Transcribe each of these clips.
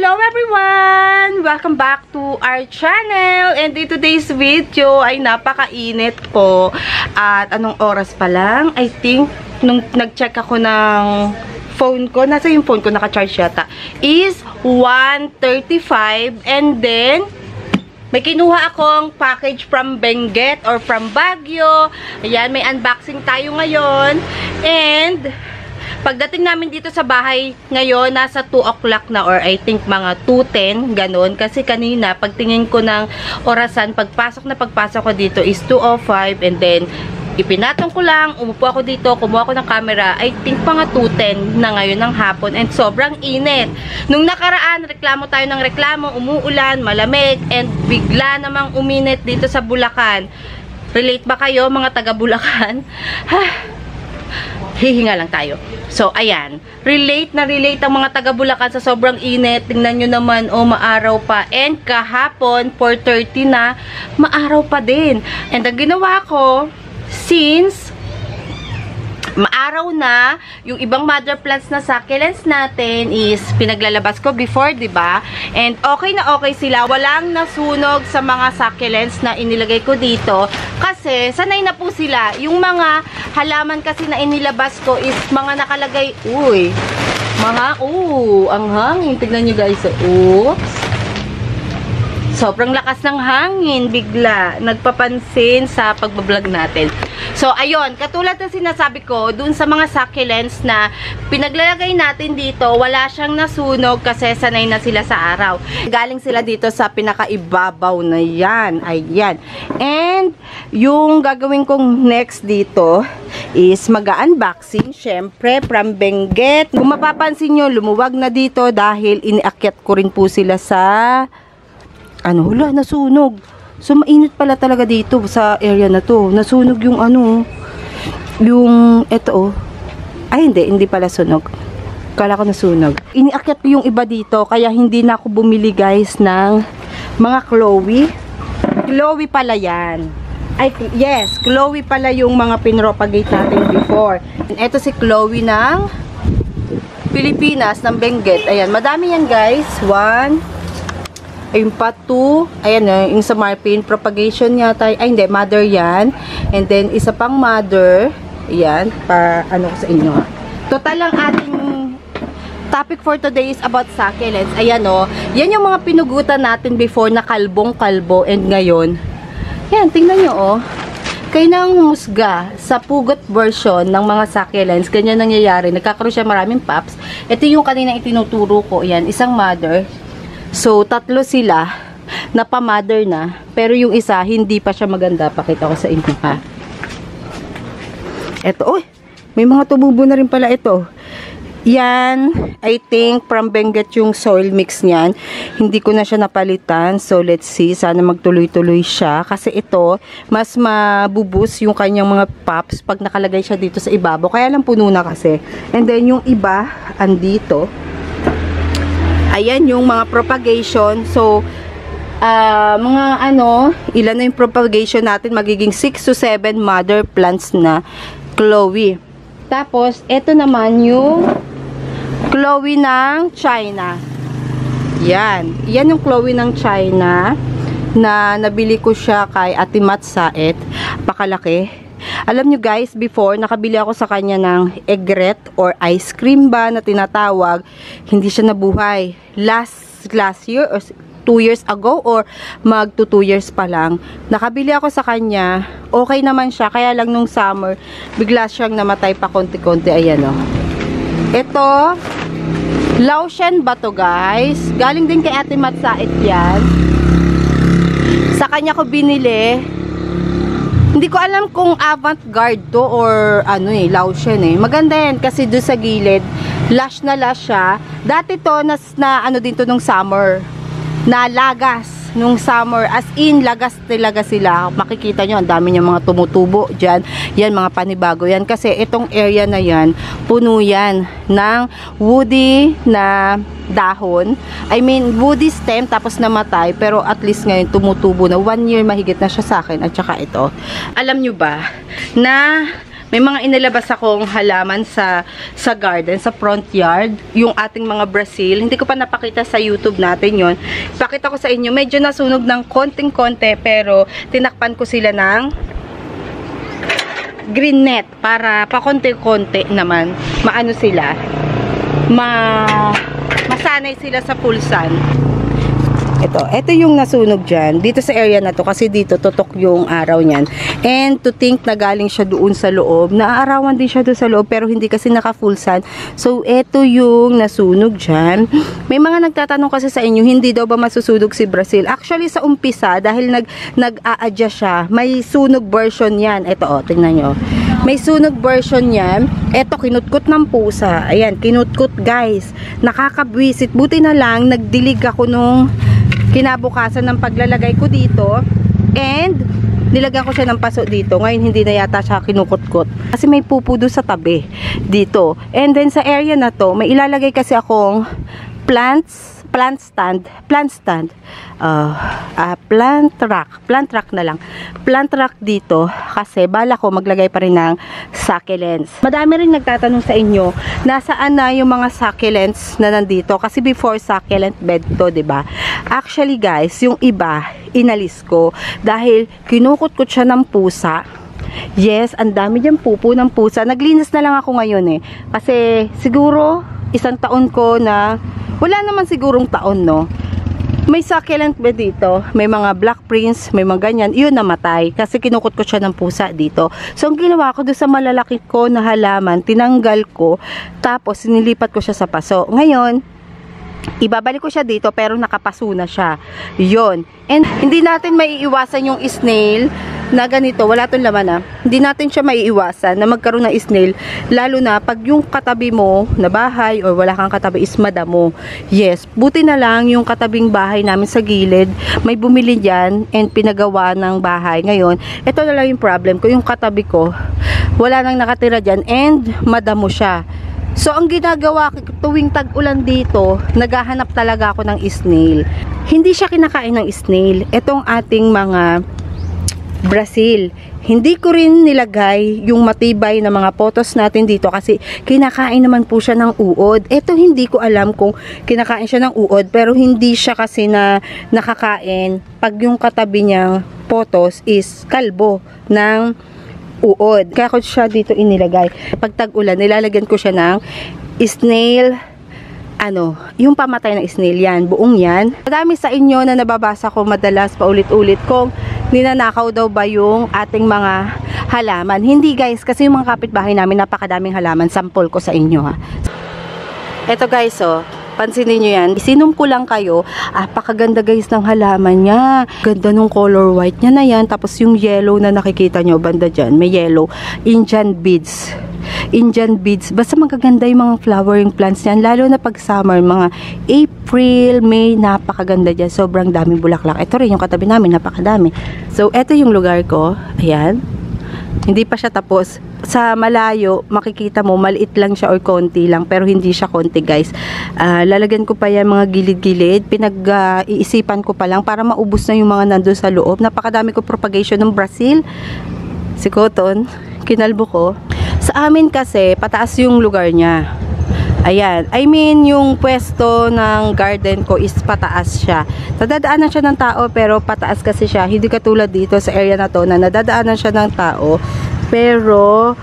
Hello everyone! Welcome back to our channel. And in today's video ay napakainit po. At anong oras pa lang? I think, nung nag-check ako ng phone ko, nasa yung phone ko, naka-charge yata, is 1:35. And then, may kinuha akong package from Benguet or from Baguio. Ayan, may unboxing tayo ngayon. And pagdating namin dito sa bahay ngayon, nasa 2 o'clock na, or I think mga 2:10, ganun. Kasi kanina, pagtingin ko ng orasan, pagpasok ko dito is 2:05, and then ipinatong ko lang, umupo ako dito, kumuha ko ng camera, I think mga 2:10 na ngayon ng hapon, and sobrang init. Nung nakaraan, reklamo tayo ng reklamo, umuulan, malamig, and bigla namang uminit dito sa Bulacan. Relate ba kayo, mga taga Bulacan? Hihinga lang tayo. So, ayan. Relate ang mga taga Bulacan sa sobrang init. Tingnan nyo naman, oh, maaraw pa. And kahapon, 4:30 na, maaraw pa din. And ang ginawa ko, since maaraw na, yung ibang mother plants na succulents natin is pinaglalabas ko before, diba? And okay na okay sila. Walang nasunog sa mga succulents na inilagay ko dito. Kasi, sanay na po sila. Yung mga halaman kasi na inilabas ko is mga nakalagay, ang hangin. Tignan nyo guys. Oops. Sobrang lakas ng hangin, bigla. Nagpapansin sa pagbablog natin. So, ayun. Katulad ng sinasabi ko, dun sa mga succulents na pinaglalagay natin dito, wala siyang nasunog kasi sanay na sila sa araw. Galing sila dito sa pinakaibabaw na yan. Ayan. And, yung gagawin kong next dito is mag-unboxing. Syempre, from Benguet. Kung mapapansin nyo, lumuwag na dito dahil iniakyat ko rin po sila sa wala, nasunog. So, mainit pala talaga dito sa area na to. Nasunog yung eto, ay, hindi pala sunog. Kala ko nasunog. Iniakyat ko yung iba dito, kaya hindi na ako bumili, guys, ng mga Chloe. Chloe pala yan. Ay, yes, Chloe pala yung mga pinropagate natin before. And eto si Chloe ng Pilipinas, ng Benguet. Ayan, madami yan, guys. 1, ayun pa, 2, ayan, yung sa Marpin, propagation yata, ay hindi, mother yan, and then isa pang mother, ayan, ko sa inyo. Total lang ating topic for today is about succulents. Ayan yan yung mga pinugutan natin before na kalbong-kalbo, and ngayon, yan, tingnan nyo kayo nang humusga sa pugot version ng mga succulents, ganyan nangyayari, nagkakaroon siya maraming pops. Ito yung kanina itinuturo ko, yan, isang mother. So, 3 sila na pa-mother na, pero yung isa hindi pa siya maganda. Pakita ko sa inyo, ha. Eto, may mga tumubo na rin pala ito. Yan, I think from Benguet yung soil mix niyan. Hindi ko na siya napalitan. So, let's see. Sana magtuloy-tuloy siya. Kasi ito, mas mabubus yung kanyang mga pops pag nakalagay siya dito sa ibabaw. Kaya lang puno na kasi. And then, yung iba, andito. Ayan yung mga propagation. So, ilan na yung propagation natin? Magiging 6 to 7 mother plants na Chloe. Tapos, ito naman yung Chloe ng China. Yan. Yan yung Chloe ng China na nabili ko siya kay Ate Mat Saet. Pakalaki. Alam nyo guys, before, nakabili ako sa kanya ng egret or ice cream ba na tinatawag. Hindi siya nabuhay. Last year or 2 years ago or mag 2 years pa lang. Nakabili ako sa kanya. Okay naman siya. Kaya lang nung summer, bigla siyang namatay pa konti-konti. Ayan Ito, Laotian ba to guys? Galing din kay Ate Mat Saet yan. Sa kanya ko binili. Hindi ko alam kung avant-garde to or Laotian Maganda yan kasi doon sa gilid, lush na lush siya. Dati to, din to nung summer. Na lagas nung summer. As in, lagas talaga sila. Makikita nyo, ang dami nyo mga tumutubo dyan. Yan, mga panibago yan. Kasi itong area na yan, puno yan ng woody na dahon. I mean, woody stem tapos namatay. Pero at least ngayon, tumutubo na. 1 year mahigit na siya sa akin. At saka ito. Alam nyo ba, na may mga inilabas akong halaman sa garden, sa front yard, yung ating mga Brazil. Hindi ko pa napakita sa YouTube natin yon. Pakita ko sa inyo, medyo nasunog ng konting-konti, pero tinakpan ko sila ng green net para pa konti-konti naman maano sila, masanay sila sa full sun. Ito yung nasunog dyan, dito sa area na to, kasi dito tutok yung araw niyan. And to think na galing siya doon sa loob, naaarawan din siya doon sa loob, pero hindi kasi naka full sun. So, ito yung nasunog dyan. May mga nagtatanong kasi sa inyo, hindi daw ba masusunog si Brazil? Actually, sa umpisa, dahil nag-a-adjust siya, may sunog version yan. Ito, tingnan nyo. May sunog version yan. Ito, kinutkot ng pusa. Ayan, kinutkot guys. Nakakabwisit. Buti na lang, nagdilig ako nung kinabukasan ng paglalagay ko dito, and nilagyan ko siya ng paso dito. Ngayon hindi na yata siya kinukutkot kasi may pupo doon sa tabi dito. And then sa area na to, may ilalagay kasi akong plant rack dito, kasi bala ko maglagay pa rin ng succulents. Madami rin nagtatanong sa inyo, nasaan na yung mga succulents na nandito, kasi before succulent bed to, 'di ba? Actually guys, yung iba inalis ko dahil kinukutkot siya ng pusa. Yes, ang dami dyan pupo ng pusa. Naglinis na lang ako ngayon kasi siguro isang taon ko na, wala naman sigurong taon, no? May succulent bed dito, may mga black prince, may mga ganyan, yun namatay kasi kinukot ko siya ng pusa dito. So ang ginawa ko doon sa malalaki ko na halaman, tinanggal ko, tapos sinilipat ko siya sa paso. Ngayon, ibabalik ko siya dito pero nakapaso na siya. Yun. And hindi natin maiiwasan yung snail na ganito, wala tong laman Hindi natin siya maiiwasan na magkaroon ng snail, lalo na pag yung katabi mo na bahay or wala kang katabi is madamo. Yes, buti na lang yung katabing bahay namin sa gilid, may bumili dyan and pinagawa ng bahay. Ngayon, ito na lang yung problem ko, yung katabi ko, wala nang nakatira dyan and madamo siya. So, ang ginagawa tuwing tag-ulan dito, naghahanap talaga ako ng snail. Hindi siya kinakain ng snail. Itong ating mga Brazil. Hindi ko rin nilagay yung matibay na mga potos natin dito kasi kinakain naman po siya ng uod. Ito hindi ko alam kung kinakain siya ng uod, pero hindi siya kasi na nakakain pag yung katabi niyang potos is kalbo ng uod. Kaya ko siya dito inilagay. Pag tag-ulan, nilalagyan ko siya ng snail, yung pamatay ng snail yan, buong yan. Madami sa inyo na nababasa ko madalas paulit-ulit kung ninanakaw daw ba yung ating mga halaman. Hindi guys, kasi yung mga kapitbahay namin napakadaming halaman. Sample ko sa inyo Eto guys pansinin nyo yan. Isinom ko lang kayo. Pakaganda guys ng halaman niya. Ganda nung color white niya na yan. Tapos yung yellow na nakikita nyo, banda dyan, may yellow. Indian beads. Basta magaganda yung mga flowering plants niyan. Lalo na pag summer, mga April, May, napakaganda dyan. Sobrang daming bulaklak. Ito rin yung katabi namin, napakadami. So, eto yung lugar ko. Ayan. Hindi pa siya tapos. Sa malayo, makikita mo, maliit lang siya or konti lang. Pero hindi siya konti guys. Lalagyan ko pa yan mga gilid-gilid. Pinag-iisipan ko pa lang para maubos na yung mga nandun sa loob. Napakadami ko propagation ng Brazil. Si Cotton, kinalbo ko. Sa amin kasi, pataas yung lugar niya. Ayan. I mean, yung pwesto ng garden ko is pataas siya. Nadadaanan siya ng tao, pero pataas kasi siya. Hindi katulad dito sa area na to na nadadaanan siya ng tao, pero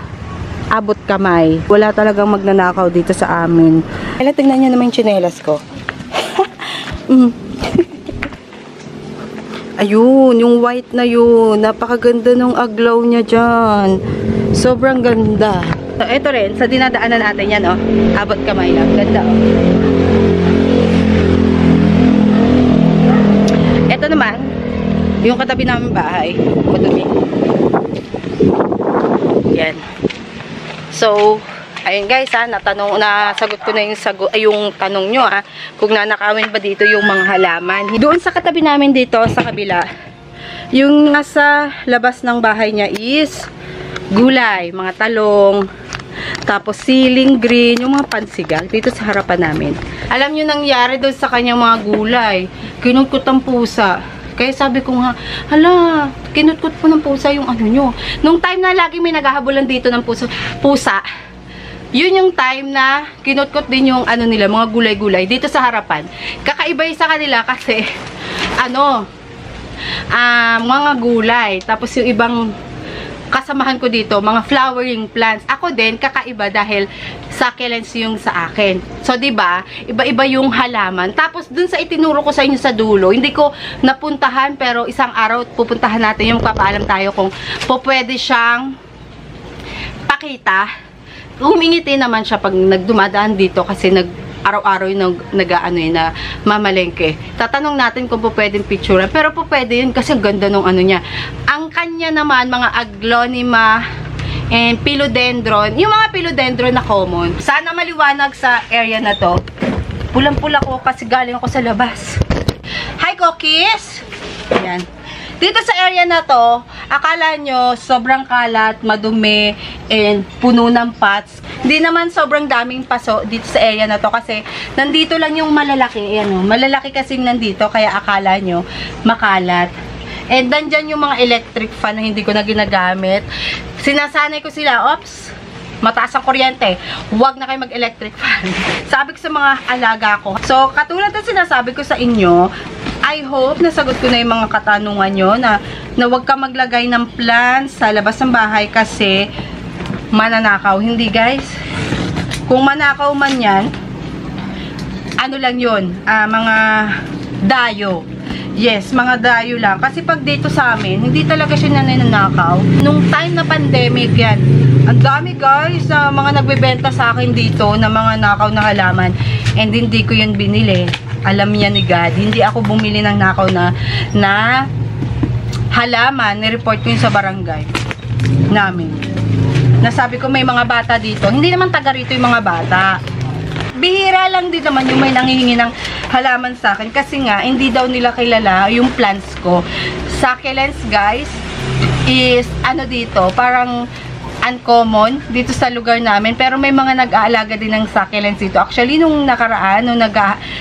abot kamay. Wala talagang magnanakaw dito sa amin. Kaya tingnan niyo naman yung tsinelas ko. Ayun, yung white na yun. Napakaganda ng aglaw niya dyan. Sobrang ganda. So, ito rin, sa dinadaanan natin yan, abot kamay lang. Ganda, Ito naman, yung katabi namin bahay. Madumi. Yan. So, ayun guys, nasagot ko na yung tanong nyo, kung nanakawin ba dito yung mga halaman. Doon sa katabi namin dito, sa kabila, yung nasa labas ng bahay niya is gulay, mga talong, tapos siling green, yung mga pansigal dito sa harapan namin. Alam nyo nangyari doon sa kanyang mga gulay, kinukot ang pusa. Kaya sabi ko nga, hala, kinutkot po ng pusa yung ano nyo. Nung time na lagi may naghahabulan dito ng pusa, yun yung time na kinutkot din yung ano nila, mga gulay-gulay dito sa harapan. Kakaiba sa kanila kasi, mga gulay. Tapos yung ibang kasamahan ko dito, mga flowering plants. Ako din, kakaiba dahil succulents yung sa akin. So, diba, iba-iba yung halaman. Tapos, dun sa itinuro ko sa inyo sa dulo, hindi ko napuntahan, pero isang araw, pupuntahan natin yung papaalam tayo kung pwede siyang pakita. Humingiti naman siya pag nagdumadaan dito kasi araw-araw yung na mamalengke. Tatanong natin kung pwedeng picture. Pero pwede yun kasi ganda nung ano niya. Ang kanya naman, mga aglonema and philodendron. Yung mga philodendron na common. Sana maliwanag sa area na to. Pulang-pula ko kasi galing ako sa labas. Hi, cookies! Ayan. Dito sa area na to, akala nyo sobrang kalat, madumi, and puno ng pots. Hindi naman sobrang daming paso dito sa area na to kasi nandito lang yung malalaki. Ayan, malalaki kasing nandito kaya akala nyo makalat. And nandyan yung mga electric fan na hindi ko na ginagamit. Sinasanay ko sila, ops, mataas ang kuryente, huwag na kayo mag-electric fan. Sabi ko sa mga alaga ko. So, katulad na sinasabi ko sa inyo, I hope nasagot ko na yung mga katanungan nyo na huwag ka maglagay ng plants sa labas ng bahay kasi mananakaw. Hindi, guys. Kung manakaw man yan, ano lang yun, mga dayo. Yes, mga dayo lang. Kasi pag dito sa amin, hindi talaga siya nananakaw. Nung time na pandemic yan, ang dami guys, mga nagbebenta sa akin dito na mga nakaw na halaman. And hindi ko yun binili. Alam niya ni God, hindi ako bumili ng nakaw na halaman. Nireport ko yun sa barangay namin. Nasabi ko may mga bata dito. Hindi naman taga rito yung mga bata. Bihira lang din naman yung may nangihingi ng halaman sa akin. Kasi nga, hindi daw nila kilala yung plants ko. Succulents, guys, is ano dito, parang uncommon dito sa lugar namin. Pero may mga nag-aalaga din ng succulents dito. Actually, nung nakaraan, nung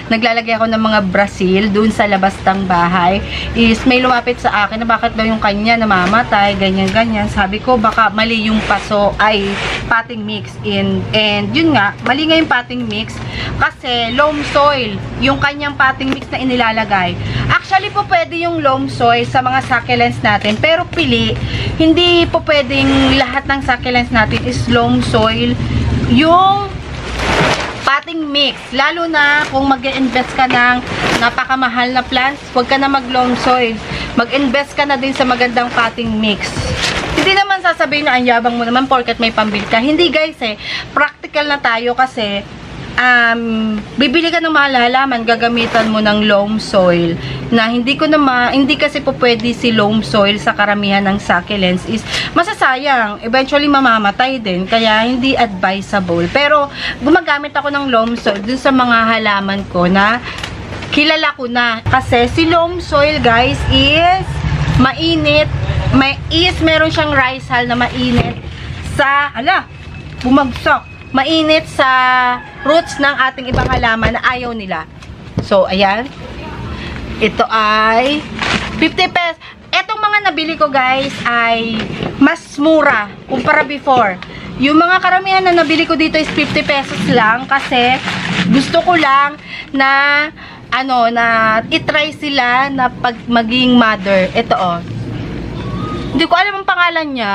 naglalagay ako ng mga Brazil doon sa labas ng bahay, is may lumapit sa akin na bakit daw yung kanya namamatay, ganyan-ganyan. Sabi ko, baka mali yung paso ay potting mix in. And yun nga, mali nga yung potting mix kasi loam soil yung kanyang potting mix na inilalagay. Actually po pwede yung loam soil sa mga succulents natin, pero pili, hindi po pwedeng lahat ng succulents natin is loam soil. Yung potting mix, lalo na kung mag-invest ka ng napakamahal na plants, huwag ka na mag-loam soil. Mag-invest ka na din sa magandang potting mix. Hindi naman sasabihin na ang yabang mo naman porket may pambili ka. Hindi guys practical na tayo kasi bibili ka ng mahal halaman, gagamitan mo ng loam soil na hindi kasi po pwede si loam soil sa karamihan ng succulents is masasayang, eventually mamamatay din, kaya hindi advisable. Pero gumagamit ako ng loam soil dun sa mga halaman ko na kilala ko na, kasi si loam soil guys is mainit, meron siyang rice hull na mainit sa, bumagsak, mainit sa roots ng ating ibang halaman na ayaw nila. So, ayan. Ito ay 50 pesos. Etong mga nabili ko guys ay mas mura kumpara before. Yung mga karamihan na nabili ko dito is 50 pesos lang kasi gusto ko lang na na itry sila na pag maging mother. Ito hindi ko alam ang pangalan niya.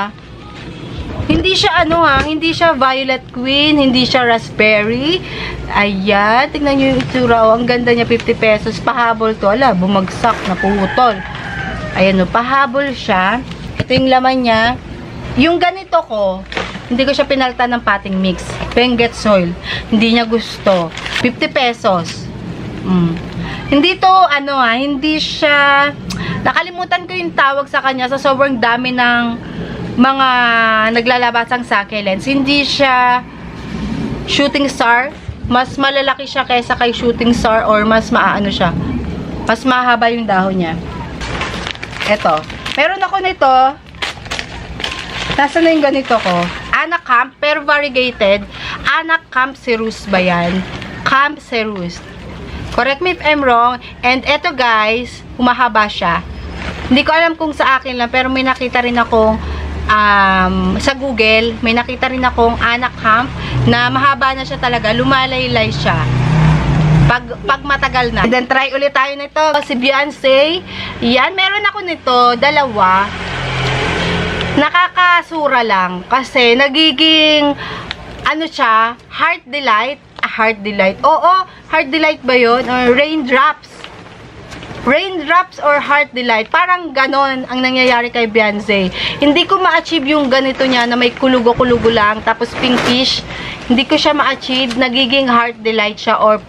Hindi siya hindi siya violet queen, hindi siya raspberry. Ayan, tingnan niyo yung itsura. Ang ganda niya, 50 pesos. Pahabol to. Bumagsak, naputol. Ayan pahabol siya. Ito yung laman niya. Yung ganito ko, hindi ko siya pinalta ng potting mix. Benguet soil. Hindi niya gusto. 50 pesos. Hindi to, hindi siya, nakalimutan ko yung tawag sa kanya sa sobrang dami ng mga naglalabasang succulents. Hindi siya shooting star. Mas malalaki siya kaysa kay shooting star or mas siya. Mas mahaba yung dahon niya. Eto. Meron ako nito. Nasaan na yung ganito ko? Anacamp, pero variegated. Anacamp cerus ba yan? Camp cerus. Correct me if I'm wrong. And eto guys, humahaba siya. Hindi ko alam kung sa akin lang, pero may nakita rin akong sa Google, may nakita rin akong anak hump na mahaba na siya talaga, lumalaylay siya. Pag matagal na. And then try ulit tayo nito. Si Beyonce. Yan, meron ako nito, dalawa. Nakakasura lang kasi nagiging ano siya, heart delight. Heart delight. Oo, heart delight ba yun? Or raindrops. Raindrops or heart delight. Parang ganon ang nangyayari kay Beyonce. Hindi ko ma-achieve yung ganito niya na may kulugo-kulugo lang tapos pinkish. Hindi ko siya ma-achieve. Nagiging heart delight siya or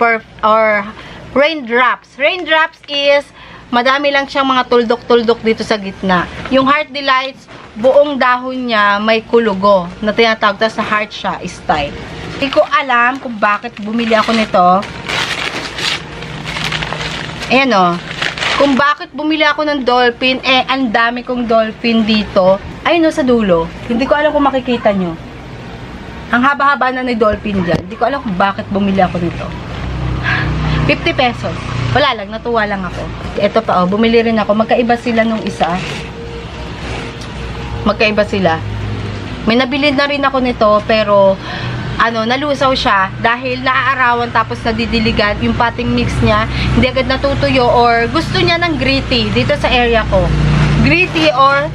raindrops. Raindrops is madami lang siyang mga tuldok-tuldok dito sa gitna. Yung heart delights, buong dahon niya may kulugo na tinatawag na heart siya style. Hindi ko alam kung bakit bumili ako nito. Ayan o. Kung bakit bumili ako ng dolphin, ang dami kong dolphin dito. Ayun o, sa dulo. Hindi ko alam kung makikita nyo. Ang haba-haba na ng dolphin dyan. Hindi ko alam kung bakit bumili ako nito. 50 pesos. Wala lang, natuwa lang ako. Ito pa o, bumili rin ako. Magkaiba sila nung isa. Magkaiba sila. May nabili na rin ako nito, pero nalusaw siya dahil naaarawan tapos nadidiligan yung potting mix niya, hindi agad natutuyo or gusto niya ng gritty dito sa area ko. Gritty or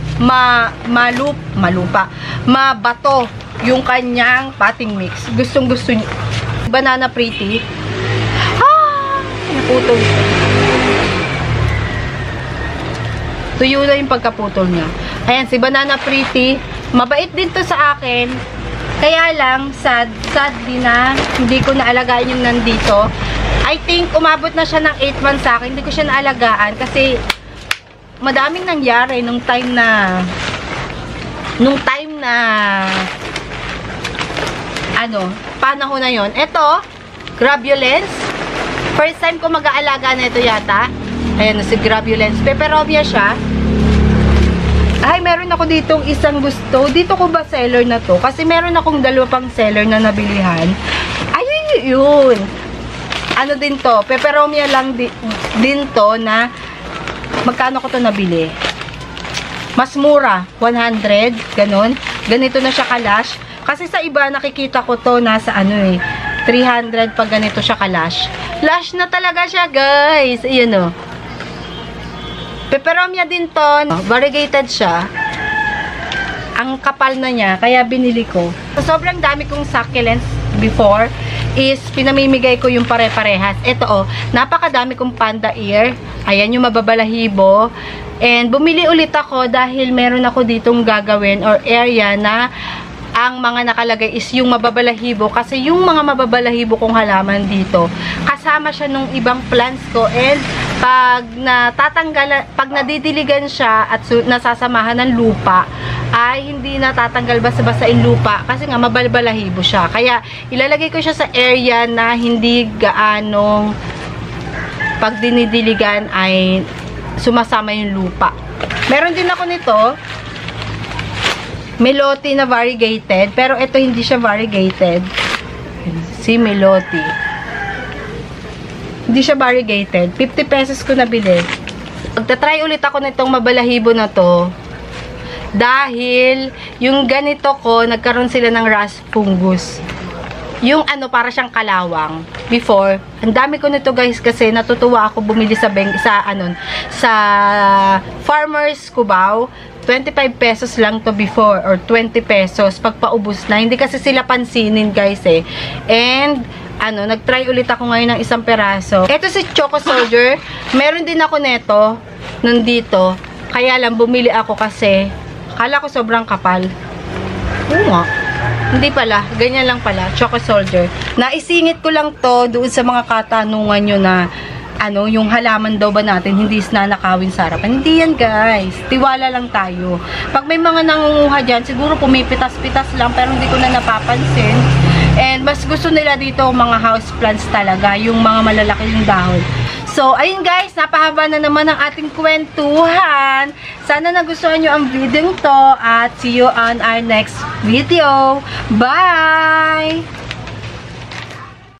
mabato yung kanyang potting mix. Gustong-gusto niya. Banana pretty. Naputol. Tuyo na yung pagkaputol niya. Ayan, si Banana Pretty. Mabait din to sa akin. Kaya lang, sad din na hindi ko naalagaan yung nandito. I think, umabot na siya ng 8 months sa akin. Hindi ko siya naalagaan kasi madaming nangyari nung time na panahon na yon. Ito, Grabulence. First time ko mag-aalaga na ito yata. Ayan, si Grabulence. Peperomia siya. Ay, meron ako ditong isang gusto. Dito ko ba seller na to? Kasi meron akong dalawa pang seller na nabilihan. Ay, yun. Ano din to? Peperomia lang din to na magkano ko to nabili? Mas mura. 100. Ganon. Ganito na siya kalash. Kasi sa iba, nakikita ko to nasa 300 pag ganito siya kalash. Lash na talaga siya, guys. Ayan o. Peperomia din to. Variegated siya. Ang kapal na niya, kaya binili ko. So, sobrang dami kong succulents before is pinamimigay ko yung pare-parehas. Ito o, napakadami kong panda ear. Ayan yung mababalahibo. And bumili ulit ako dahil meron ako ditong gagawin or area na ang mga nakalagay is yung mababalahibo kasi yung mga mababalahibo kong halaman dito kasama siya nung ibang plants ko and pag nadidiligan siya at nasasamahan ng lupa ay hindi natatanggal basta-basta yung lupa kasi nga mababalahibo siya, kaya ilalagay ko siya sa area na hindi gaanong pag dinidiligan ay sumasama yung lupa. Meron din ako nito Meloti na variegated, pero ito hindi siya variegated. Si Meloti. Hindi siya variegated. 50 pesos ko nabili. Magta-try ulit ako nitong mabalahibo na to. Dahil yung ganito ko, nagkaroon sila ng rust fungus. Yung para siyang kalawang. Before, ang dami ko nito guys kasi natutuwa ako bumili sa Farmers Cubao. 25 pesos lang to before or 20 pesos pag paubos na. Hindi kasi sila pansinin guys eh. And nag-try ulit ako ngayon ng isang peraso. Ito si Choco Soldier. Meron din ako neto nandito. Kaya lang bumili ako kasi akala ko sobrang kapal. Oo nga. Hindi pala. Ganyan lang pala. Choco Soldier. Naisingit ko lang to doon sa mga katanungan nyo na yung halaman daw ba natin hindi nanakawin sa harapan. Hindi yan guys. Tiwala lang tayo. Pag may mga nangunguha dyan, siguro pumipitas-pitas lang pero hindi ko na napapansin. And mas gusto nila dito mga houseplants talaga, yung mga malalaki yung dahon. So, ayun guys, napahaba na naman ang ating kwentuhan. Sana nagustuhan nyo ang video to at see you on our next video. Bye!